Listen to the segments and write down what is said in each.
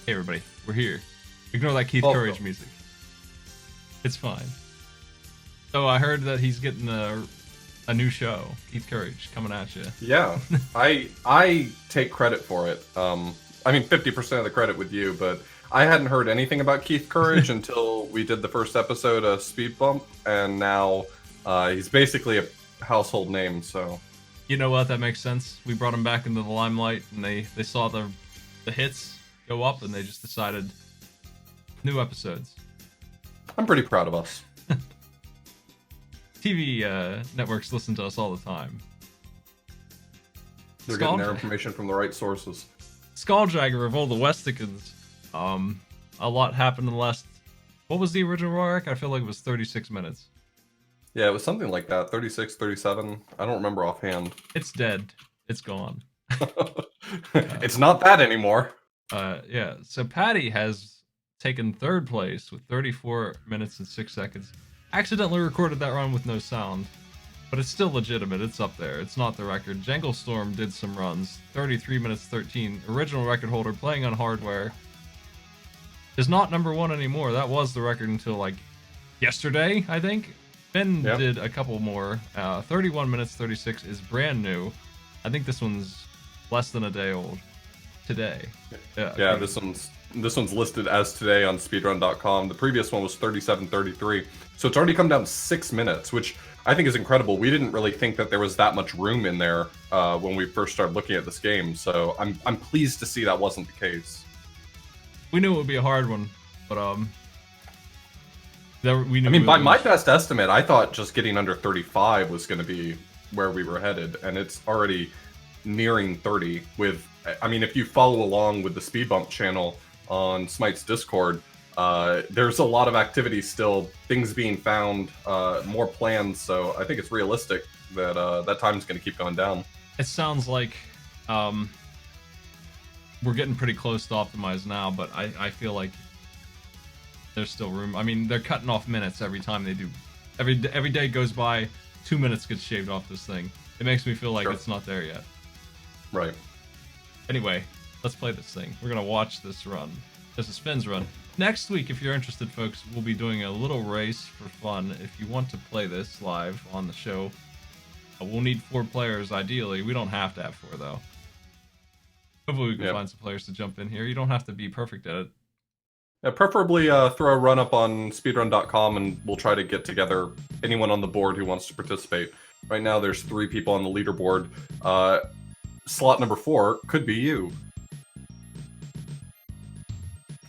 Hey everybody, we're here. Ignore that Keith Courage music. It's fine. So I heard that he's getting a new show, Keith Courage, coming at you. Yeah, I take credit for it. I mean, 50% of the credit with you, but I hadn't heard anything about Keith Courage until we did the first episode of Speed Bump, and now he's basically a household name. So, you know what? That makes sense. We brought him back into the limelight, and they saw the hits go up, and they just decided new episodes. I'm pretty proud of us. TV networks listen to us all the time. They're getting their information from the right sources. Skuljagger, Revolt, the Westicans. A lot happened in the last... What was the original arc? I feel like it was 36 minutes. Yeah, it was something like that. 36, 37. I don't remember offhand. It's dead. It's gone. It's not that anymore. Yeah, so Patty has taken third place with 34 minutes and 6 seconds. Accidentally recorded that run with no sound, but it's still legitimate. It's up there. It's not the record. Jangle Storm did some runs. 33 minutes 13. Original record holder playing on hardware. Is not number one anymore. That was the record until like yesterday, I think. Finn did a couple more. 31 minutes 36 is brand new. I think this one's less than a day old. Today. Yeah, this one's listed as today on speedrun.com. The previous one was 37:33. So it's already come down 6 minutes, which I think is incredible. We didn't really think that there was that much room in there when we first started looking at this game. So I'm pleased to see that wasn't the case. We knew it would be a hard one, but we knew. I mean, by my best estimate, I thought just getting under 35 was going to be where we were headed, and it's already nearing 30. With, I mean, if you follow along with the Speed Bump channel on Smite's Discord, there's a lot of activity still, things being found, more plans. So I think it's realistic that that time's going to keep going down. It sounds like we're getting pretty close to optimized now, but I feel like there's still room. I mean, they're cutting off minutes every time they do. Every day goes by, 2 minutes gets shaved off this thing. It makes me feel like it's not there yet. Right. Anyway, let's play this thing. We're gonna watch this run. This is Finn's run. Next week, if you're interested, folks, we'll be doing a little race for fun. If you want to play this live on the show, we'll need 4 players, ideally. We don't have to have 4, though. Hopefully we can find some players to jump in here. You don't have to be perfect at it. Yeah, preferably throw a run up on speedrun.com, and we'll try to get together anyone on the board who wants to participate. Right now, there's 3 people on the leaderboard. Slot number 4 could be you.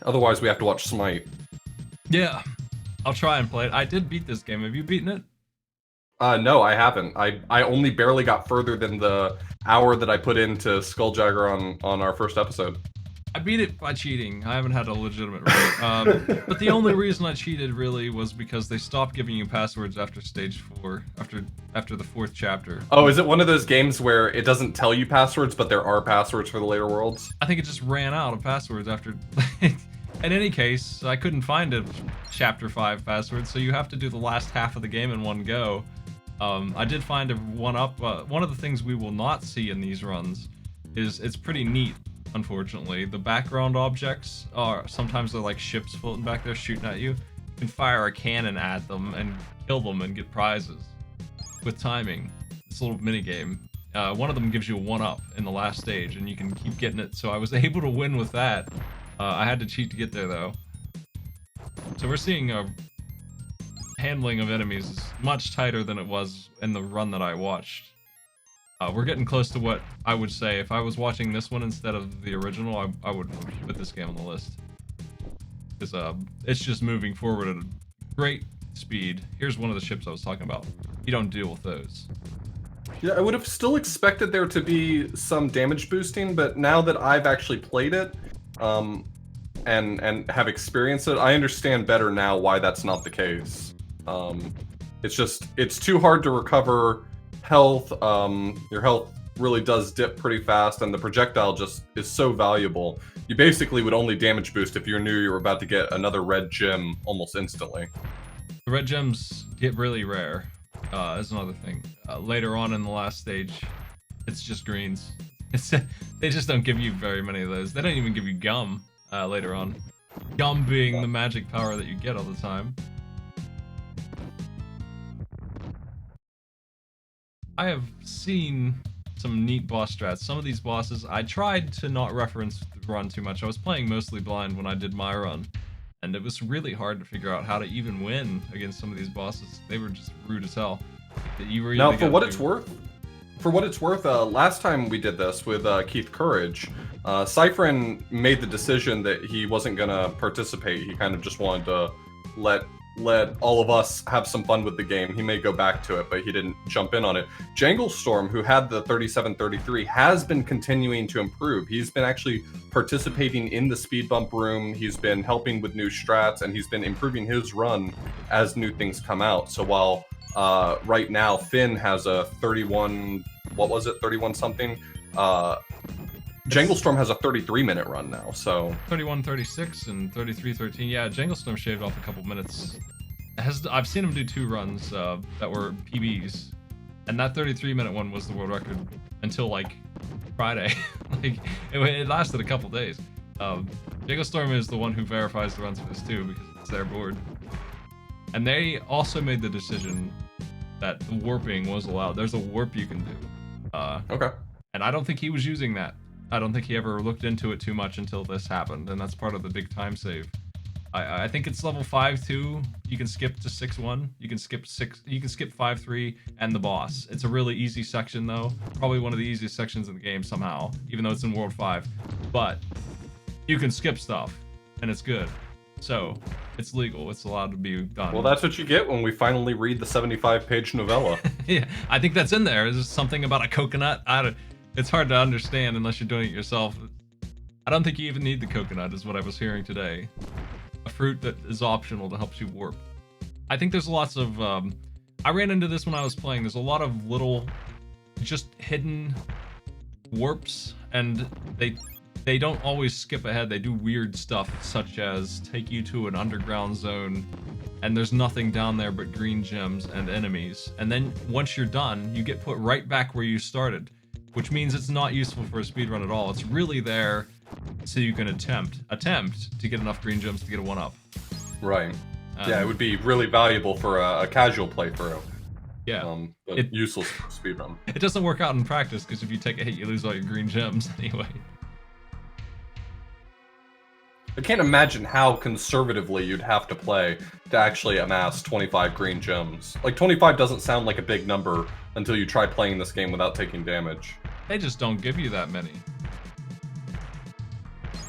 Otherwise, we have to watch Smight. Yeah, I'll try and play it. I did beat this game. Have you beaten it? No, I haven't. I only barely got further than the hour that I put into Skuljagger on our first episode. I beat it by cheating. I haven't had a legitimate run. But the only reason I cheated really was because they stopped giving you passwords after stage 4, after the 4th chapter. Oh, is it one of those games where it doesn't tell you passwords, but there are passwords for the later worlds? I think it just ran out of passwords after... In any case, I couldn't find a chapter 5 password, so you have to do the last half of the game in one go. I did find a one-up. One of the things we will not see in these runs is it's pretty neat. Unfortunately, the background objects are sometimes they're like ships floating back there shooting at you. You can fire a cannon at them and kill them and get prizes with timing. This little mini game. One of them gives you a 1-up in the last stage, and you can keep getting it. So I was able to win with that. I had to cheat to get there though. So we're seeing a handling of enemies is much tighter than it was in the run that I watched. We're getting close to what I would say if I was watching this one instead of the original. I would put this game on the list because it's just moving forward at a great speed. Here's one of the ships I was talking about. You don't deal with those. Yeah, I would have still expected there to be some damage boosting, but now that I've actually played it and have experienced it, I understand better now why that's not the case. It's too hard to recover health. Your health really does dip pretty fast, and the projectile just is so valuable. You basically would only damage boost if you knew you were about to get another red gem almost instantly. The red gems get really rare, is another thing. Later on in the last stage, it's just greens. They just don't give you very many of those. They don't even give you gum. later on. Gum being the magic power that you get all the time. I have seen some neat boss strats. Some of these bosses, I tried to not reference the run too much. I was playing mostly blind when I did my run, and it was really hard to figure out how to even win against some of these bosses. They were just rude as hell. Now, for what it's worth, last time we did this with Keith Courage, Cyphrin made the decision that he wasn't gonna participate. He kind of just wanted to let all of us have some fun with the game. He may go back to it, but he didn't jump in on it. Janglestorm, who had the 3733, has been continuing to improve. He's been actually participating in the speed bump room. He's been helping with new strats, and he's been improving his run as new things come out. So while right now Finn has a 31, what was it, 31 something? Janglestorm has a 33-minute run now, so 31:36 and 33:13. Yeah, Janglestorm shaved off a couple minutes. I've seen him do 2 runs that were PBs, and that 33-minute one was the world record until like Friday. Like it lasted a couple days. Janglestorm is the one who verifies the runs for this too because it's their board, and they also made the decision that warping was allowed. There's a warp you can do. Okay. And I don't think he was using that. I don't think he ever looked into it too much until this happened, and that's part of the big time save. I think it's level 5-2. You can skip to 6-1. You can skip 5-3 and the boss. It's a really easy section though. Probably one of the easiest sections in the game somehow, even though it's in World 5. But you can skip stuff, and it's good. So it's legal. It's allowed to be done. Well, that's what you get when we finally read the 75-page novella. Yeah, I think that's in there. There's something about a coconut. It's hard to understand unless you're doing it yourself. I don't think you even need the coconut, is what I was hearing today. A fruit that is optional that helps you warp. I think there's lots of... I ran into this when I was playing. There's a lot of little, just hidden warps, and they don't always skip ahead. They do weird stuff, such as take you to an underground zone, and there's nothing down there but green gems and enemies. And then once you're done, you get put right back where you started, which means it's not useful for a speedrun at all. It's really there so you can attempt to get enough green gems to get a 1-up. Right. Yeah, it would be really valuable for a casual playthrough. Yeah. But useless speedrun. It doesn't work out in practice, because if you take a hit, you lose all your green gems anyway. I can't imagine how conservatively you'd have to play to actually amass 25 green gems. Like, 25 doesn't sound like a big number until you try playing this game without taking damage. They just don't give you that many.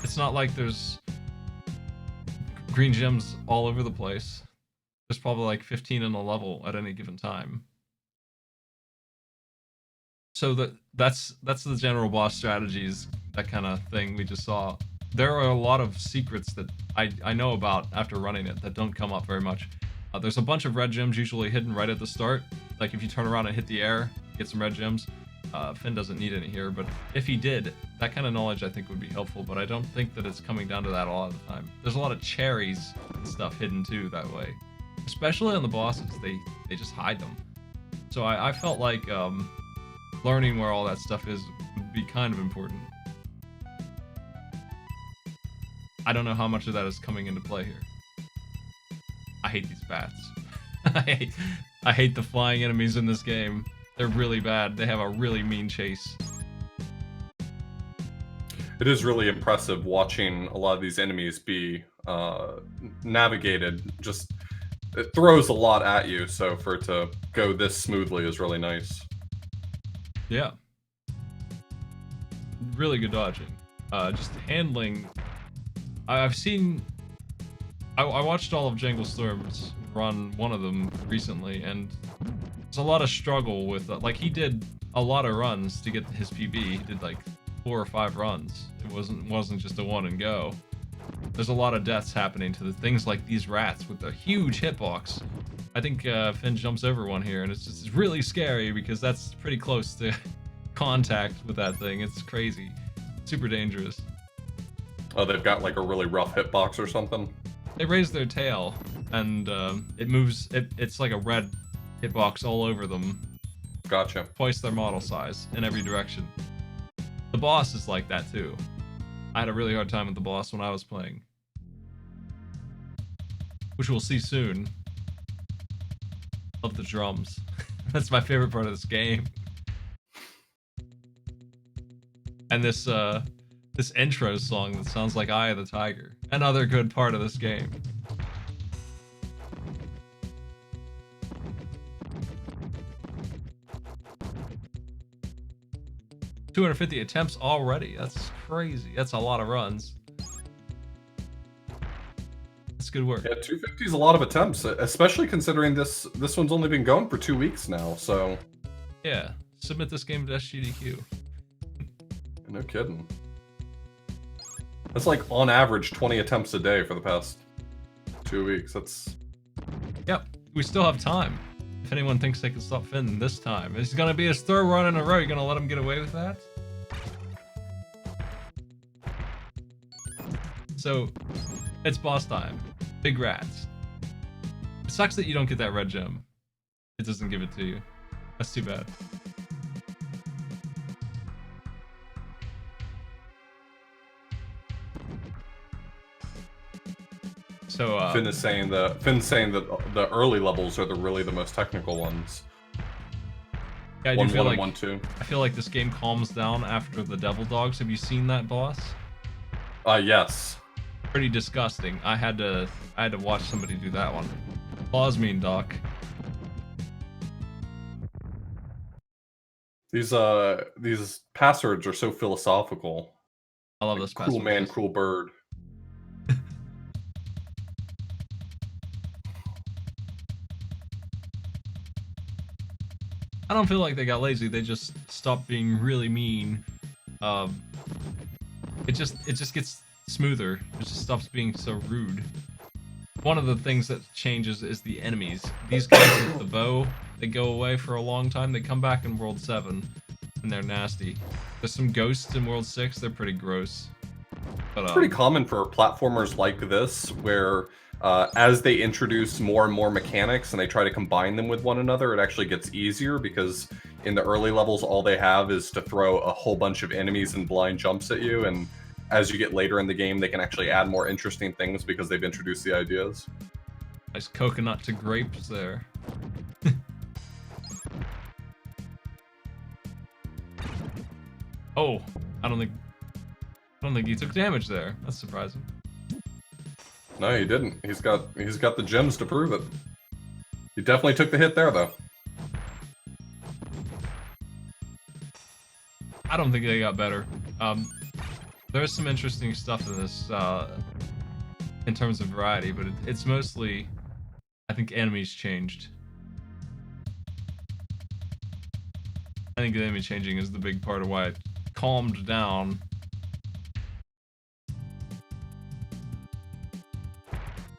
It's not like there's green gems all over the place. There's probably like 15 in a level at any given time. So that's the general boss strategies, that kind of thing we just saw. There are a lot of secrets that I know about after running it that don't come up very much. There's a bunch of red gems usually hidden right at the start. Like if you turn around and hit the air, get some red gems. Finn doesn't need any here, but if he did, that kind of knowledge I think would be helpful, but I don't think that it's coming down to that a lot of the time. There's a lot of cherries and stuff hidden too that way. Especially on the bosses, they just hide them. So I felt like learning where all that stuff is would be kind of important. I don't know how much of that is coming into play here. I hate these bats. I hate the flying enemies in this game. They're really bad. They have a really mean chase. It is really impressive watching a lot of these enemies be navigated. Just, it throws a lot at you, so for it to go this smoothly is really nice. Yeah. Really good dodging. Just handling... I've seen... I watched all of Janglestorm's run, one of them, recently, and there's a lot of struggle with... like, he did a lot of runs to get his PB. He did, like, 4 or 5 runs. It wasn't just a one and go. There's a lot of deaths happening to the things like these rats with a huge hitbox. I think Finn jumps over one here, and it's really scary because that's pretty close to contact with that thing. It's crazy. Super dangerous. Oh, they've got like a really rough hitbox or something? They raise their tail, and it moves. It's like a red hitbox all over them. Gotcha. Twice their model size in every direction. The boss is like that too. I had a really hard time with the boss when I was playing, which we'll see soon. Love the drums. That's my favorite part of this game. And this intro song that sounds like Eye of the Tiger. Another good part of this game. $250 attempts already. That's crazy. That's a lot of runs. That's good work. Yeah, 250 is a lot of attempts, especially considering this one's only been going for 2 weeks now. So yeah, submit this game to SGDQ. No kidding. That's like on average 20 attempts a day for the past 2 weeks. That's. Yep, we still have time. If anyone thinks they can stop Finn this time, it's gonna be his third run in a row. You're gonna let him get away with that? So, it's boss time. Big rats. It sucks that you don't get that red gem. It doesn't give it to you. That's too bad. So Finn's saying that the early levels are really the most technical ones. Yeah, I do feel 1-1 like and 1-2. I feel like this game calms down after the Devil Dogs. Have you seen that boss? Yes. Pretty disgusting. I had to watch somebody do that one. Laws mean, Doc. These passwords are so philosophical. I love this password. Cool man, cool bird. I don't feel like they got lazy. They just stopped being really mean. It just gets smoother. It just stops being so rude. One of the things that changes is the enemies. These guys with the bow, they go away for a long time. They come back in World 7, and they're nasty. There's some ghosts in World 6. They're pretty gross. But, it's pretty common for platformers like this, where as they introduce more and more mechanics and they try to combine them with one another, it actually gets easier, because in the early levels, all they have is to throw a whole bunch of enemies and blind jumps at you, and as you get later in the game, they can actually add more interesting things because they've introduced the ideas. Nice coconut to grapes there. Oh, I don't think he took damage there. That's surprising. No, he didn't. He's got the gems to prove it. He definitely took the hit there, though. I don't think they got better. There's some interesting stuff in this in terms of variety, but it's mostly, I think, enemies changed. I think the enemy changing is the big part of why it calmed down.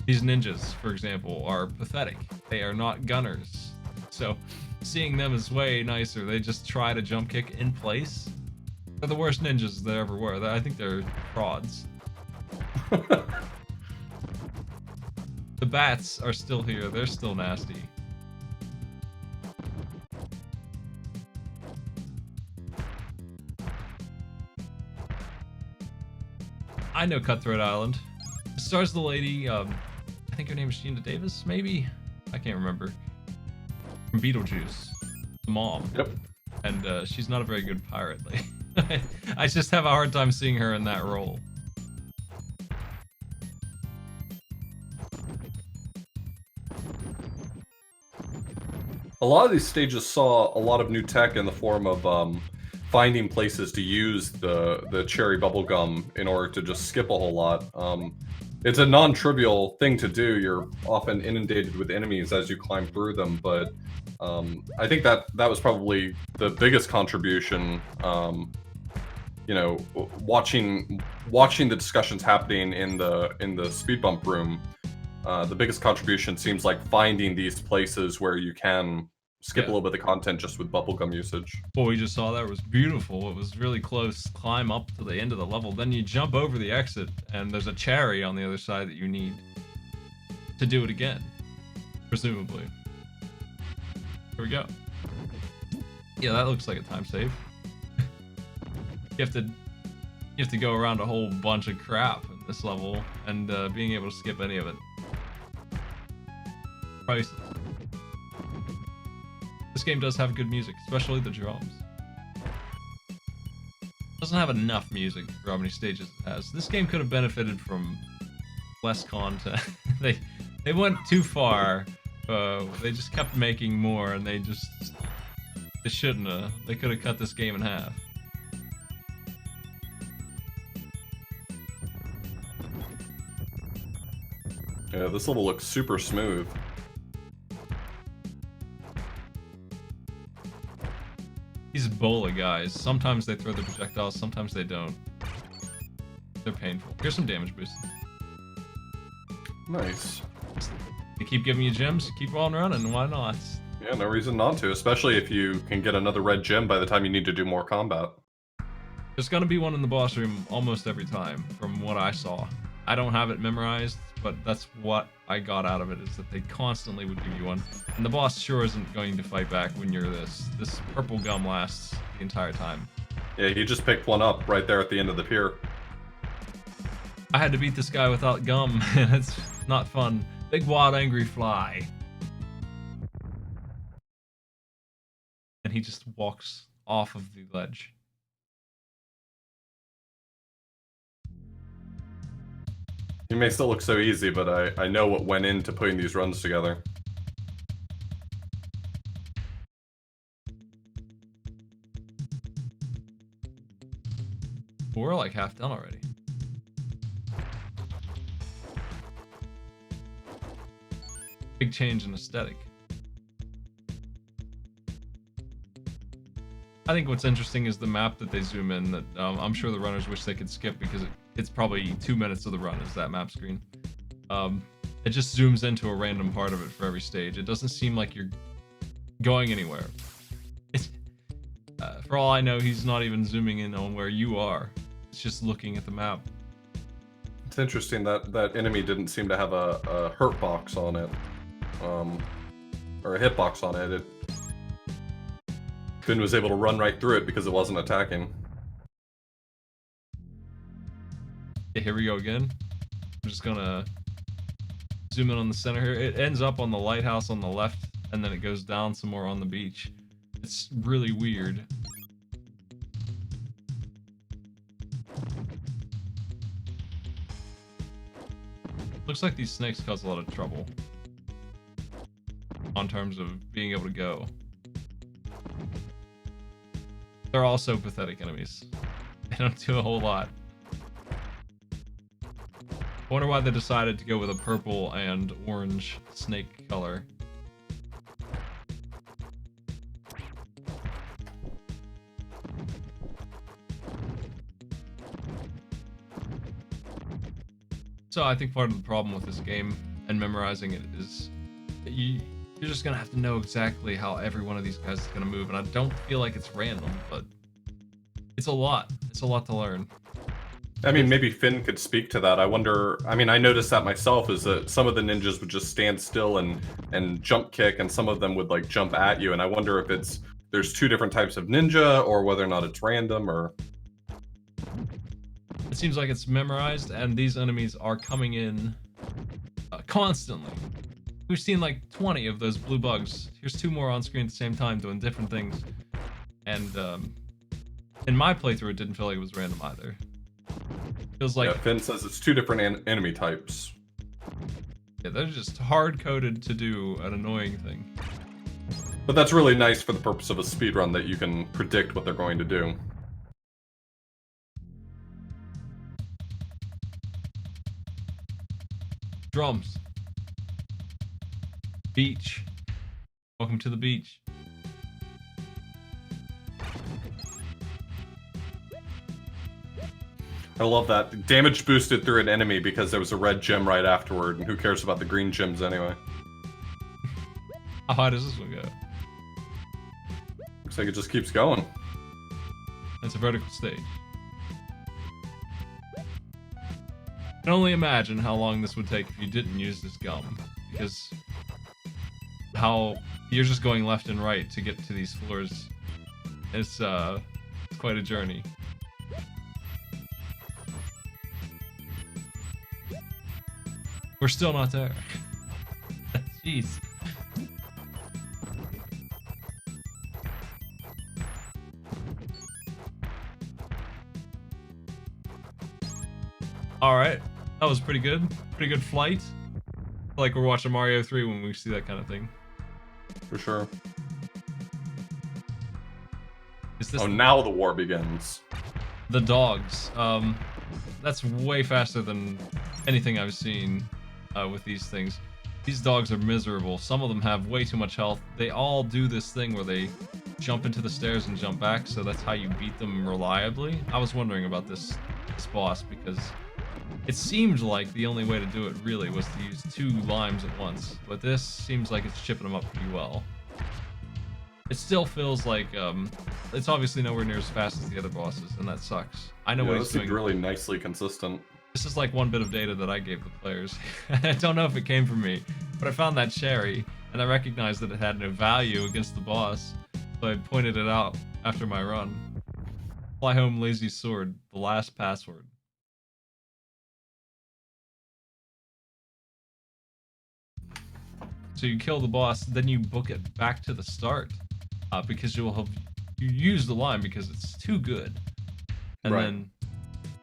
These ninjas, for example, are pathetic. They are not gunners. So seeing them is way nicer. They just try to jump kick in place. They're the worst ninjas there ever were. I think they're frauds. The bats are still here. They're still nasty. I know Cutthroat Island. It stars the lady, I think her name is Gina Davis, maybe? I can't remember. From Beetlejuice. The mom. Yep. And she's not a very good pirate lady. I just have a hard time seeing her in that role. A lot of these stages saw a lot of new tech in the form of finding places to use the cherry bubblegum in order to just skip a whole lot. It's a non-trivial thing to do. You're often inundated with enemies as you climb through them, but I think that was probably the biggest contribution. You know, watching the discussions happening in the speed bump room, the biggest contribution seems like finding these places where you can skip a little bit of the content just with bubblegum usage. What we just saw there was beautiful. It was really close. Climb up to the end of the level, then you jump over the exit, and there's a cherry on the other side that you need to do it again, presumably. Here we go. Yeah, that looks like a time save. You You have to go around a whole bunch of crap in this level, and being able to skip any of it. Priceless. This game does have good music, especially the drums. Doesn't have enough music for how many stages it has. This game could have benefited from less content. they went too far. They just kept making more, and they shouldn't have. They could have cut this game in half. Yeah, this level looks super smooth. These Ebola guys, sometimes they throw the projectiles, sometimes they don't. They're painful. Here's some damage boost. Nice. They keep giving you gems, keep on running, why not? Yeah, no reason not to, especially if you can get another red gem by the time you need to do more combat. There's gonna be one in the boss room almost every time, from what I saw. I don't have it memorized, but that's what I got out of it, is that they constantly would give you one. And the boss sure isn't going to fight back when you're this. This purple gum lasts the entire time. Yeah, he just picked one up right there at the end of the pier. I had to beat this guy without gum, and it's not fun. Big wild angry fly. And he just walks off of the ledge. He may still look so easy, but I know what went into putting these runs together. We're like half done already. Big change in aesthetic. I think what's interesting is the map that they zoom in, that I'm sure the runners wish they could skip, because it's probably 2 minutes of the run is that map screen. It just zooms into a random part of it for every stage. It doesn't seem like you're going anywhere. For all I know, he's not even zooming in on where you are. It's just looking at the map. It's interesting that that enemy didn't seem to have a hurt box on it, or a hit box on it. Finn was able to run right through it because it wasn't attacking. Yeah, here we go again. I'm just gonna zoom in on the center here. It ends up on the lighthouse on the left, and then it goes down some more on the beach. It's really weird. Looks like these snakes cause a lot of trouble on terms of being able to go. They're also pathetic enemies. They don't do a whole lot. I wonder why they decided to go with a purple and orange snake color. So I think part of the problem with this game and memorizing it is that you're just gonna have to know exactly how every one of these guys is gonna move, and I don't feel like it's random, but it's a lot. It's a lot to learn. I mean, maybe Finn could speak to that. I wonder, I mean, I noticed that myself, is that some of the ninjas would just stand still and jump kick, and some of them would like jump at you, and I wonder if there's two different types of ninja, or whether or not it's random, or... It seems like it's memorized, and these enemies are coming in constantly. We've seen like 20 of those blue bugs. Here's 2 more on screen at the same time doing different things. And in my playthrough, it didn't feel like it was random either. Feels like... Yeah, Finn says it's 2 different enemy types. Yeah, they're just hard-coded to do an annoying thing. But that's really nice for the purpose of a speedrun, that you can predict what they're going to do. Drums. Beach. Welcome to the beach. I love that. Damage boosted through an enemy because there was a red gem right afterward, and who cares about the green gems anyway? How high does this one go? Looks like it just keeps going. It's a vertical stage. I can only imagine how long this would take if you didn't use this gum, because how you're just going left and right to get to these floors. It's quite a journey. We're still not there. Jeez. Alright. That was pretty good. Pretty good flight. Like we're watching Mario 3 when we see that kind of thing. For sure. Is this now the war begins. The dogs. That's way faster than anything I've seen with these things. These dogs are miserable. Some of them have way too much health. They all do this thing where they jump into the stairs and jump back, so that's how you beat them reliably. I was wondering about this boss because it seemed like the only way to do it really was to use 2 limes at once, but this seems like it's chipping them up pretty well. It still feels like it's obviously nowhere near as fast as the other bosses, and that sucks. I know what he's doing. This is really nicely consistent. This is like one bit of data that I gave the players. I don't know if it came from me, but I found that cherry, and I recognized that it had no value against the boss, so I pointed it out after my run. Fly home, lazy sword, the last password. So you kill the boss, then you book it back to the start, because you use the lime because it's too good, and then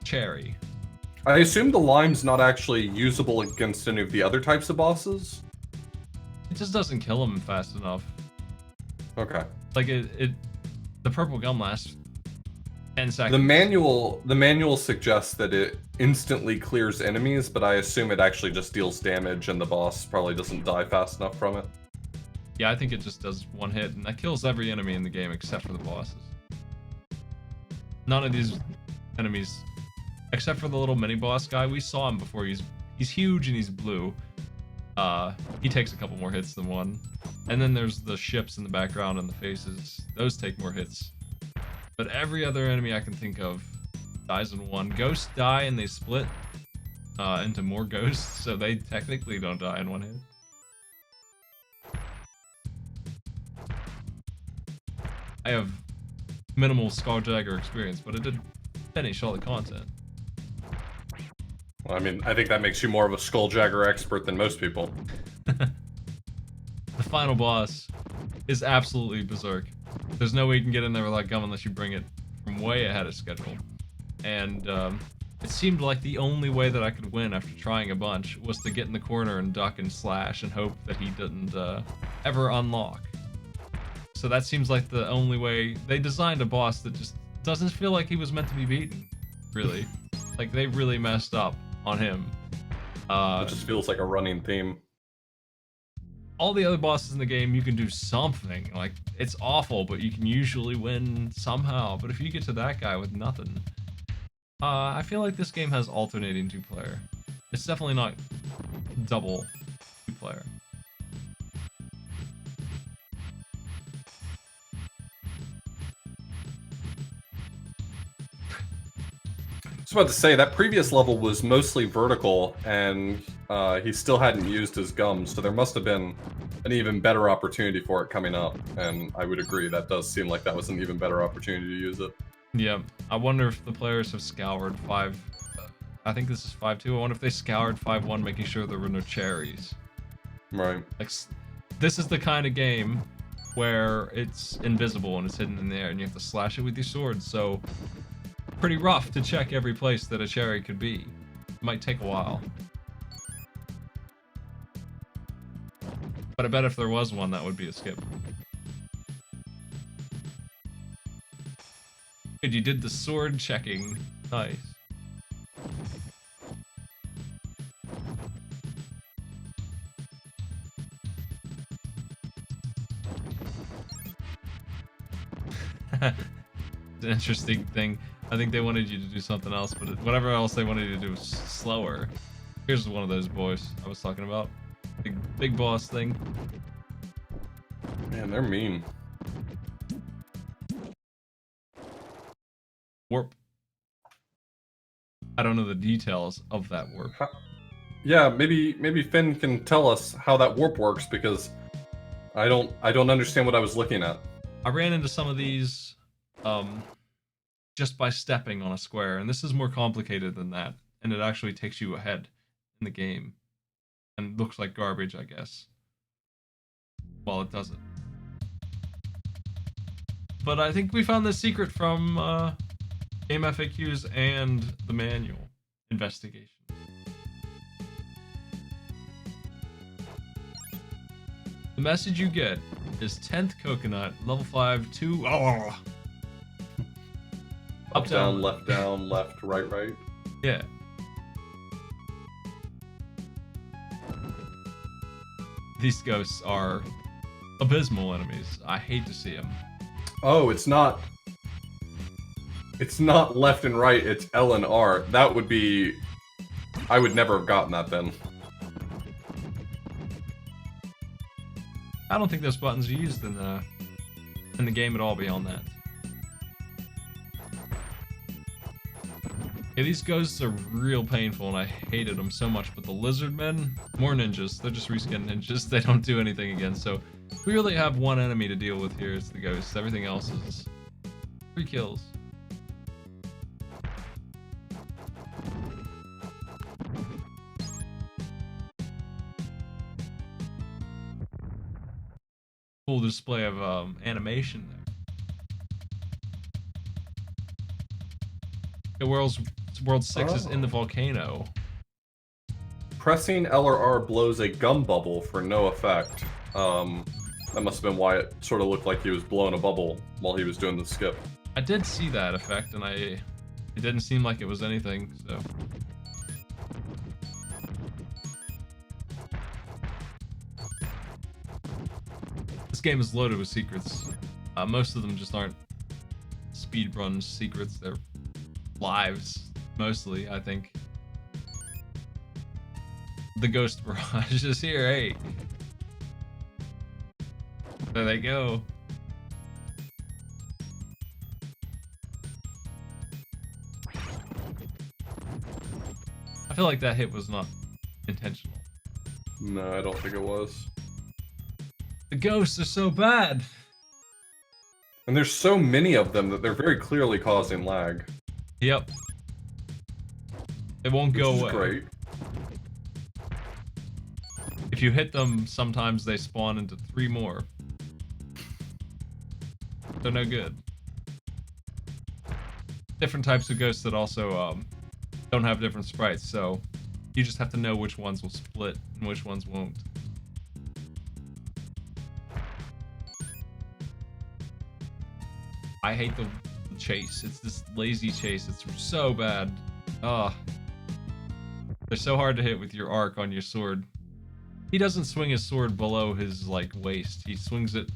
cherry. I assume the lime's not actually usable against any of the other types of bosses. It just doesn't kill them fast enough. Okay. Like the purple gum lasts 10 seconds. The manual suggests that it instantly clears enemies, but I assume it actually just deals damage and the boss probably doesn't die fast enough from it. Yeah, I think it just does 1 hit, and that kills every enemy in the game except for the bosses. None of these enemies, except for the little mini-boss guy, we saw him before. He's huge and he's blue. He takes a couple more hits than 1. And then there's the ships in the background and the faces. Those take more hits. But every other enemy I can think of dies in 1. Ghosts die and they split into more ghosts, so they technically don't die in 1 hit. I have minimal Skuljagger experience, but I did finish all the content. Well, I mean, I think that makes you more of a Skuljagger expert than most people. The final boss is absolutely berserk. There's no way you can get in there without gum unless you bring it from way ahead of schedule. And it seemed like the only way that I could win after trying a bunch was to get in the corner and duck and slash and hope that he didn't ever unlock. So that seems like the only way. They designed a boss that just doesn't feel like he was meant to be beaten, really. Like, they really messed up on him. It just feels like a running theme. All the other bosses in the game, you can do something. Like, it's awful, but you can usually win somehow. But if you get to that guy with nothing, I feel like this game has alternating 2-player. It's definitely not double 2-player. I was about to say, that previous level was mostly vertical, and he still hadn't used his gum, so there must have been an even better opportunity for it coming up, and I would agree, that does seem like that was an even better opportunity to use it. Yeah, I wonder if the players have scoured 5... I think this is 5-2. I wonder if they scoured 5-1, making sure there were no cherries. Right. Like, this is the kind of game where it's invisible and it's hidden in the air, and you have to slash it with your sword, so... pretty rough to check every place that a cherry could be. It might take a while. But I bet if there was one, that would be a skip. Good, you did the sword checking. Nice. It's an interesting thing. I think they wanted you to do something else, but whatever else they wanted you to do was slower. Here's one of those boys I was talking about. Big boss thing. Man, they're mean. Warp. I don't know the details of that warp. Yeah, maybe Finn can tell us how that warp works, because I don't understand what I was looking at. I ran into some of these just by stepping on a square, and this is more complicated than that, and it actually takes you ahead in the game. and looks like garbage, I guess. Well, it doesn't. But I think we found the secret from game FAQs and the manual investigation. The message you get is 10th coconut, level 5, 2. Oh. Up, down, left, right. Yeah. These ghosts are abysmal enemies. I hate to see them. Oh, it's not left and right, it's L and R. That would be... I would never have gotten that then. I don't think those buttons are used in the game at all beyond that. Yeah, these ghosts are real painful, and I hated them so much. But the lizard men, more ninjas. They're just reskin ninjas. They don't do anything again. So we really have one enemy to deal with here. It's the ghosts. Everything else is 3 kills. Cool display of animation there. The world 6 is in the volcano. Pressing L or R blows a gum bubble for no effect. That must have been why it sort of looked like he was blowing a bubble while he was doing the skip. I did see that effect, and it didn't seem like it was anything, so... This game is loaded with secrets. Most of them just aren't speedrun secrets, they're lives, mostly, I think. The Ghost Barrage is here, hey! There they go. I feel like that hit was not intentional. No, I don't think it was. The ghosts are so bad! And there's so many of them that they're very clearly causing lag. Yep. It won't go away. Great. If you hit them, sometimes they spawn into 3 more. They're no good. Different types of ghosts that also don't have different sprites, so you just have to know which ones will split and which ones won't. I hate the chase. It's this lazy chase. It's so bad. Ugh. They're so hard to hit with your arc on your sword. He doesn't swing his sword below his, like, waist. He swings it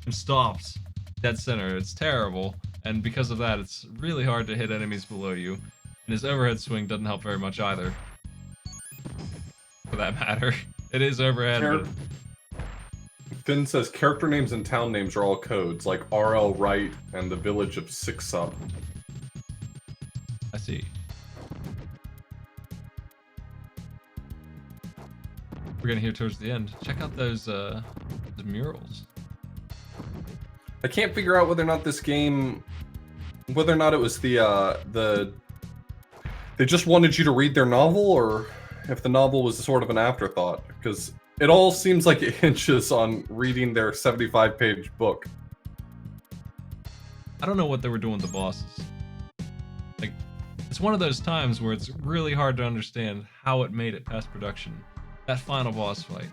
and stops dead center. It's terrible. And because of that, it's really hard to hit enemies below you. And his overhead swing doesn't help very much either. For that matter. It is overhead, but... Finn says character names and town names are all codes, like RL Wright and the village of Sixup. I see. We're gonna hear towards the end. Check out those the murals. I can't figure out whether or not this game, whether or not it was the they just wanted you to read their novel, or if the novel was sort of an afterthought, because it all seems like it hinges on reading their 75-page book. I don't know what they were doing with the bosses. Like, it's one of those times where it's really hard to understand how it made it past production. That final boss fight.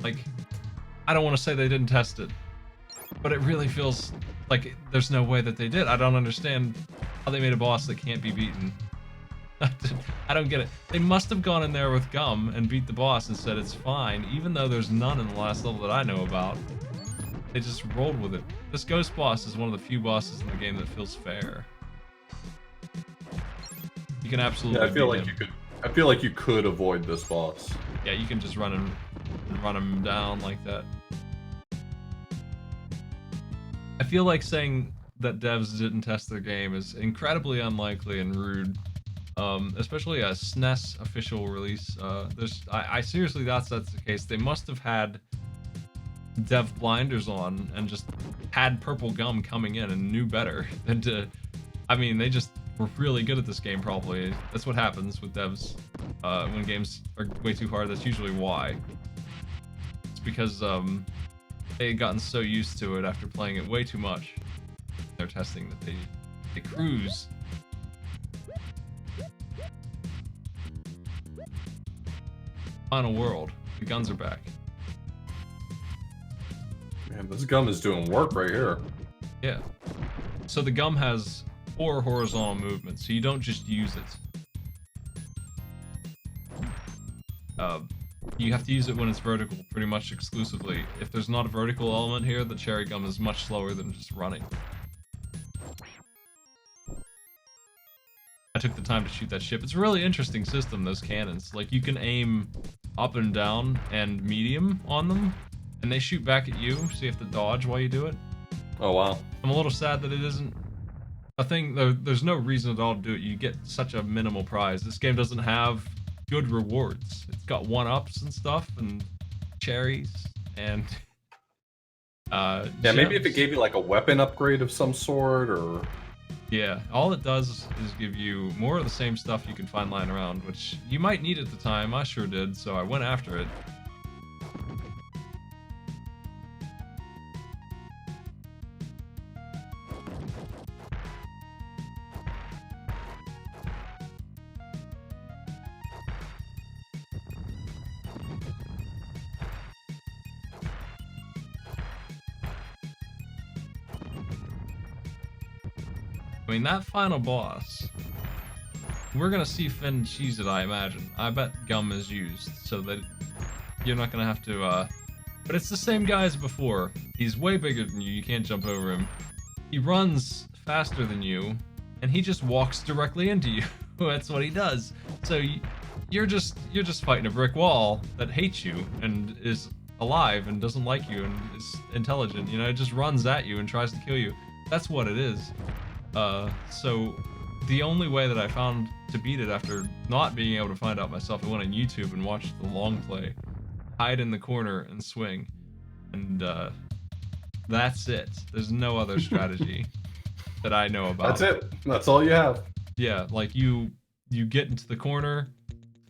Like, I don't want to say they didn't test it, but it really feels like there's no way that they did. I don't understand how they made a boss that can't be beaten. I don't get it. They must have gone in there with gum and beat the boss and said it's fine, even though there's none in the last level that I know about. They just rolled with it. This ghost boss is one of the few bosses in the game that feels fair. You can absolutely. Yeah, I feel like you could avoid this boss. Yeah, you can just run him down like that. I feel like saying that devs didn't test their game is incredibly unlikely and rude. Especially a SNES official release. I seriously doubt that's the case. They must have had dev blinders on and just had purple gum coming in and knew better than to... I mean, they just were really good at this game, probably. That's what happens with devs when games are way too hard. That's usually why. It's because they had gotten so used to it after playing it way too much. They're testing that they cruise. Final world. The guns are back. Man, this gum is doing work right here. Yeah. So the gum has 4 horizontal movements, so you don't just use it. You have to use it when it's vertical, pretty much exclusively. If there's not a vertical element here, the cherry gum is much slower than just running. I took the time to shoot that ship. It's a really interesting system, those cannons. Like, you can aim up and down and medium on them, and they shoot back at you, so you have to dodge while you do it. Oh, wow. I'm a little sad that it isn't a thing. There's no reason at all to do it. You get such a minimal prize. This game doesn't have good rewards. It's got 1-ups and stuff, and cherries, and yeah, maybe if it gave you like a weapon upgrade of some sort, or yeah, all it does is give you more of the same stuff you can find lying around, which you might need at the time. I sure did, so I went after it. I mean, that final boss, we're gonna see Finn cheese it, I imagine. I bet gum is used, so that you're not gonna have to, but it's the same guy as before. He's way bigger than you, you can't jump over him. He runs faster than you, and he just walks directly into you. That's what he does. So you're just fighting a brick wall that hates you, and is alive, and doesn't like you, and is intelligent, you know, it just runs at you and tries to kill you. That's what it is. So the only way that I found to beat it after not being able to find out myself, I went on YouTube and watched the long play. Hide in the corner and swing. And that's it. There's no other strategy that I know about. That's it. That's all you have. Yeah, like you get into the corner,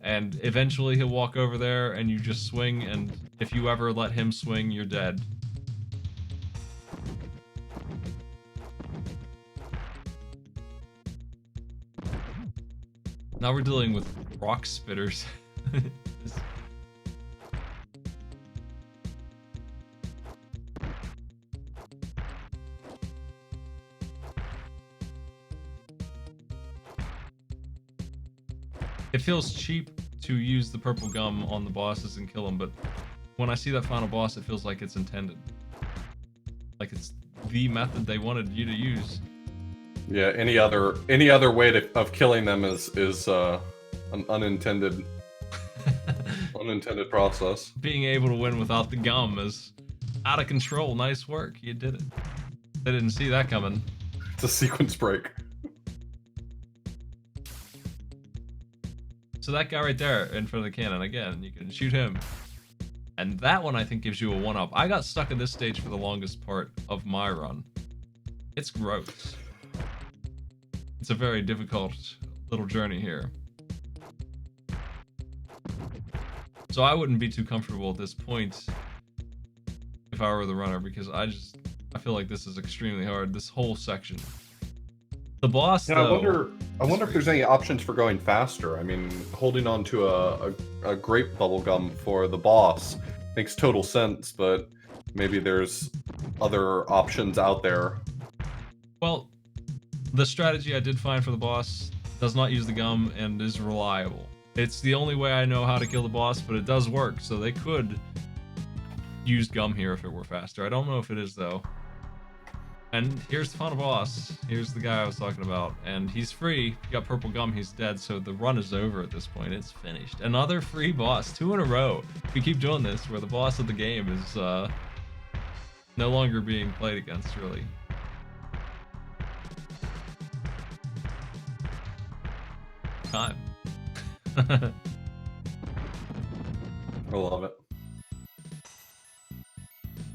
and eventually he'll walk over there, and you just swing, and if you ever let him swing, you're dead. Now we're dealing with rock spitters. It feels cheap to use the purple gum on the bosses and kill them, but when I see that final boss, it feels like it's intended. Like it's the method they wanted you to use. Yeah, any other way of killing them is an unintended process. Being able to win without the gum is out of control. Nice work, you did it. They didn't see that coming. It's a sequence break. So that guy right there in front of the cannon, again, you can shoot him. And that one I think gives you a 1-up. I got stuck at this stage for the longest part of my run. It's gross. It's a very difficult little journey here. So I wouldn't be too comfortable at this point if I were the runner, because I feel like this is extremely hard, this whole section. The boss, yeah, though, I wonder if there's any options for going faster. I mean, holding on to a grape bubblegum for the boss makes total sense, but maybe there's other options out there. Well, the strategy I did find for the boss does not use the gum and is reliable. It's the only way I know how to kill the boss, but it does work, so they could use gum here if it were faster. I don't know if it is, though. And here's the final boss. Here's the guy I was talking about, and he's free. He got purple gum, he's dead, so the run is over at this point. It's finished. Another free boss, 2 in a row. We keep doing this, where the boss of the game is no longer being played against, really. Time. I love it.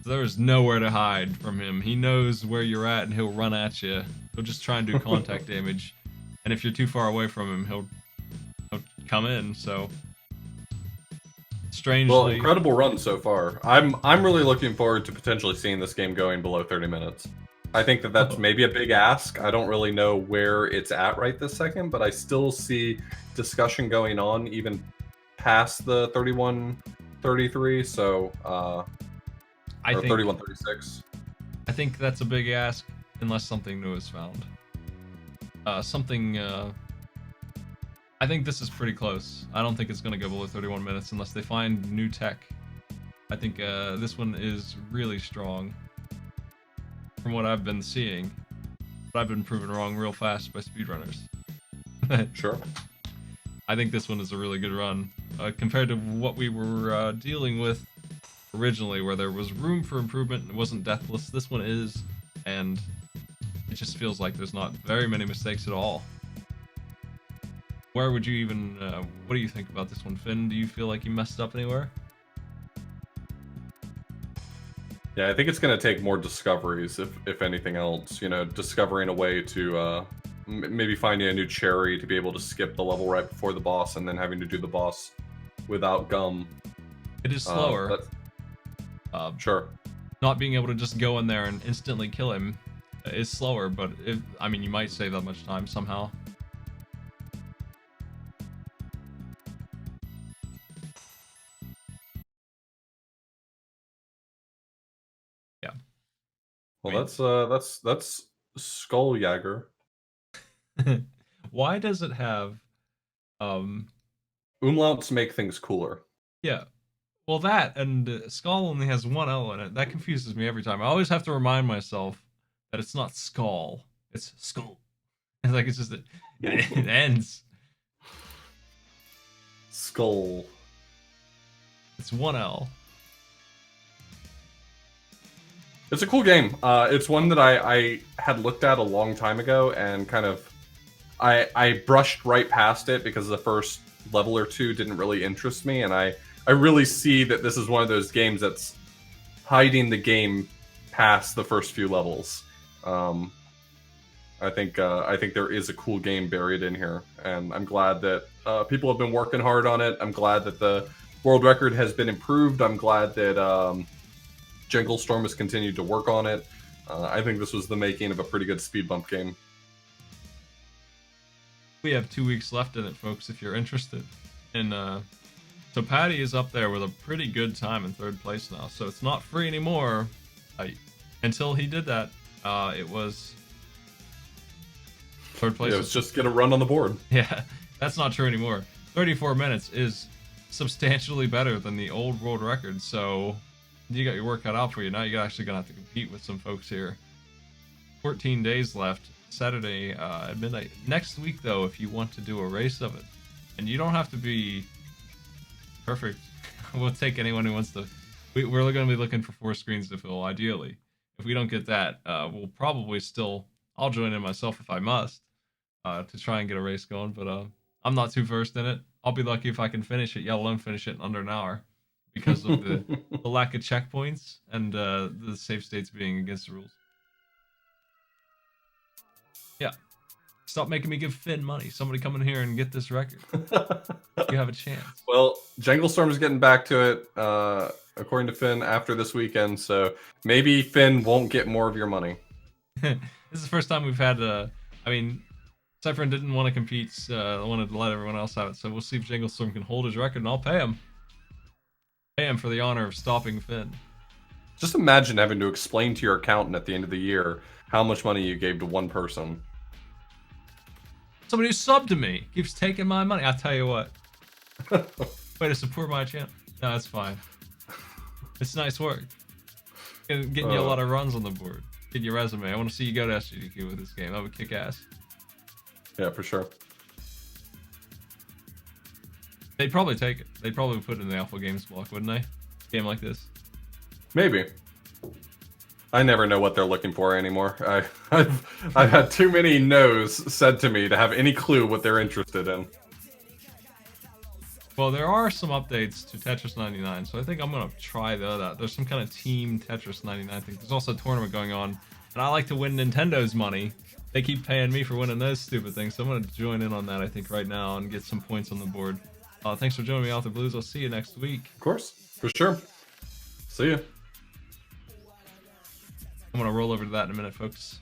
There is nowhere to hide from him. He knows where you're at and he'll run at you. He'll just try and do contact damage. And if you're too far away from him, he'll come in. So strangely, well, incredible run so far. I'm really looking forward to potentially seeing this game going below 30 minutes. I think that that's maybe a big ask. I don't really know where it's at right this second, but I still see discussion going on even past the 31-33. So I or think 31-36. I think that's a big ask unless something new is found. I think this is pretty close. I don't think it's going to go below 31 minutes unless they find new tech. I think this one is really strong from what I've been seeing. But I've been proven wrong real fast by speedrunners. Sure. I think this one is a really good run. Compared to what we were dealing with originally, where there was room for improvement and it wasn't deathless, this one is, and it just feels like there's not very many mistakes at all. Where would you even, what do you think about this one, Finn? Do you feel like you messed up anywhere? Yeah, I think it's going to take more discoveries, if anything else. You know, discovering a way to maybe finding a new cherry to be able to skip the level right before the boss and then having to do the boss without gum. It is slower. Sure. Not being able to just go in there and instantly kill him is slower, but I mean, you might save that much time somehow. Yeah. Well, that's Skuljagger. Why does it have Umlauts make things cooler. yeah. Well, that and Skull only has one L in it. That confuses me every time. I always have to remind myself that it's not Skull, it's Skull. It's like it's just it ends. Skull. It's one L. It's a cool game. It's one that I had looked at a long time ago and kind of I brushed right past it because the first level or two didn't really interest me, and I really see that this is one of those games that's hiding the game past the first few levels. I think there is a cool game buried in here, and I'm glad that people have been working hard on it. I'm glad that the world record has been improved. I'm glad that Jangle Storm has continued to work on it. I think this was the making of a pretty good speed bump game. We have 2 weeks left in it, folks, if you're interested. And so Patty is up there with a pretty good time in third place now. So it's not free anymore. Until he did that, it was third place. Yeah, it was just get a run on the board. Yeah, that's not true anymore. 34 minutes is substantially better than the old world record. So you got your work cut out for you. Now you're actually going to have to compete with some folks here. 14 days left. Saturday at midnight. Next week, though, if you want to do a race of it, and you don't have to be perfect. We'll take anyone who wants to. We're going to be looking for 4 screens to fill, ideally. If we don't get that, we'll probably still. I'll join in myself if I must to try and get a race going. But I'm not too versed in it. I'll be lucky if I can finish it. Let alone finish it in under an hour, because of the lack of checkpoints and the save states being against the rules. Yeah. Stop making me give Finn money. Somebody come in here and get this record. You have a chance. Well, Jangle Storm is getting back to it, according to Finn, after this weekend, so maybe Finn won't get more of your money. This is the first time we've had, I mean, Cypher didn't want to compete, wanted to let everyone else have it, so we'll see if Jangle Storm can hold his record, and I'll pay him. Pay him for the honor of stopping Finn. Just imagine having to explain to your accountant at the end of the year how much money you gave to one person. Somebody who subbed to me keeps taking my money. I'll tell you what. Way to support my channel. No, that's fine. It's nice work. Getting you a lot of runs on the board. Get your resume. I want to see you go to SGDQ with this game. That would kick ass. Yeah, for sure. They'd probably take it. They'd probably put it in the Alpha Games block, wouldn't they? A game like this. Maybe. I never know what they're looking for anymore. I've had too many no's said to me to have any clue what they're interested in. Well, there are some updates to Tetris 99, so I think I'm going to try that. There's some kind of team Tetris 99 thing. There's also a tournament going on, and I like to win Nintendo's money, they keep paying me for winning those stupid things, so I'm gonna join in on that, I think, right now and get some points on the board. Thanks for joining me, authorblues. I'll see you next week. Of course, for sure. See ya. I'm gonna roll over to that in a minute, folks.